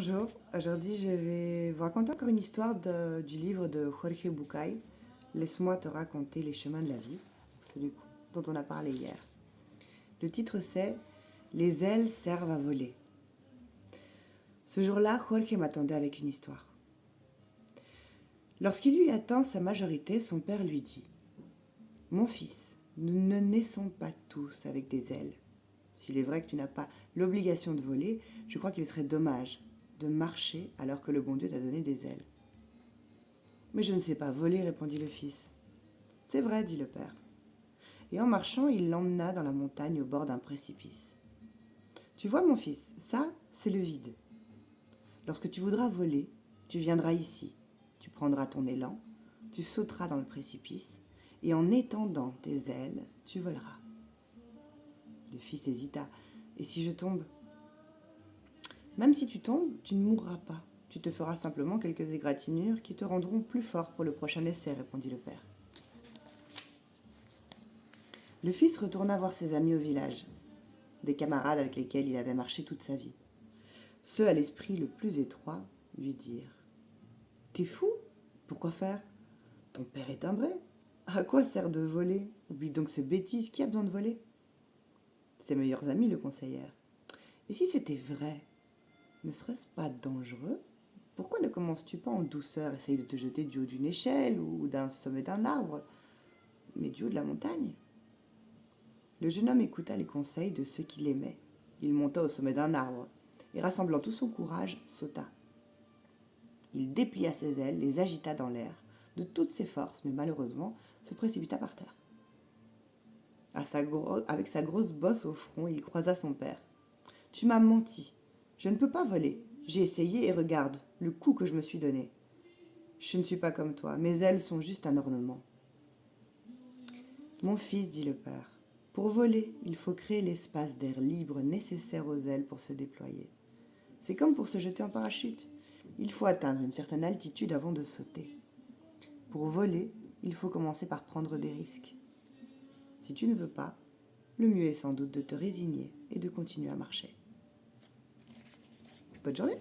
Bonjour, aujourd'hui je vais vous raconter encore une histoire du livre de Jorge Bucay, Laisse-moi te raconter les chemins de la vie, celui dont on a parlé hier. Le titre c'est Les ailes servent à voler. Ce jour-là, Jorge m'attendait avec une histoire. Lorsqu'il eut atteint sa majorité, son père lui dit « Mon fils, nous ne naissons pas tous avec des ailes. S'il est vrai que tu n'as pas l'obligation de voler, je crois qu'il serait dommage de marcher alors que le bon Dieu t'a donné des ailes. » « Mais je ne sais pas voler, répondit le fils. « C'est vrai, dit le père. » Et en marchant, il l'emmena dans la montagne au bord d'un précipice. « Tu vois, mon fils, ça, c'est le vide. Lorsque tu voudras voler, tu viendras ici, tu prendras ton élan, tu sauteras dans le précipice, et en étendant tes ailes, tu voleras. » Le fils hésita. « Et si je tombe ? » ?»« Même si tu tombes, tu ne mourras pas. Tu te feras simplement quelques égratignures qui te rendront plus fort pour le prochain essai, répondit le père. Le fils retourna voir ses amis au village, des camarades avec lesquels il avait marché toute sa vie. Ceux à l'esprit le plus étroit lui dirent « T'es fou ? Pourquoi faire ? Ton père est timbré. À quoi sert de voler ? Oublie donc ces bêtises, qui a besoin de voler ?» Ses meilleurs amis le conseillèrent. « Et si c'était vrai ? Ne serait-ce pas dangereux ? Pourquoi ne commences-tu pas en douceur, essaye de te jeter du haut d'une échelle ou d'un sommet d'un arbre, mais du haut de la montagne ?» Le jeune homme écouta les conseils de ceux qui l'aimaient. Il monta au sommet d'un arbre et, rassemblant tout son courage, sauta. Il déplia ses ailes, les agita dans l'air, de toutes ses forces, mais malheureusement se précipita par terre. Avec sa grosse bosse au front, il croisa son père. « Tu m'as menti. Je ne peux pas voler. J'ai essayé et regarde le coup que je me suis donné. Je ne suis pas comme toi. Mes ailes sont juste un ornement. » « Mon fils, dit le père, pour voler, il faut créer l'espace d'air libre nécessaire aux ailes pour se déployer. C'est comme pour se jeter en parachute. Il faut atteindre une certaine altitude avant de sauter. Pour voler, il faut commencer par prendre des risques. Si tu ne veux pas, le mieux est sans doute de te résigner et de continuer à marcher. Bonne journée!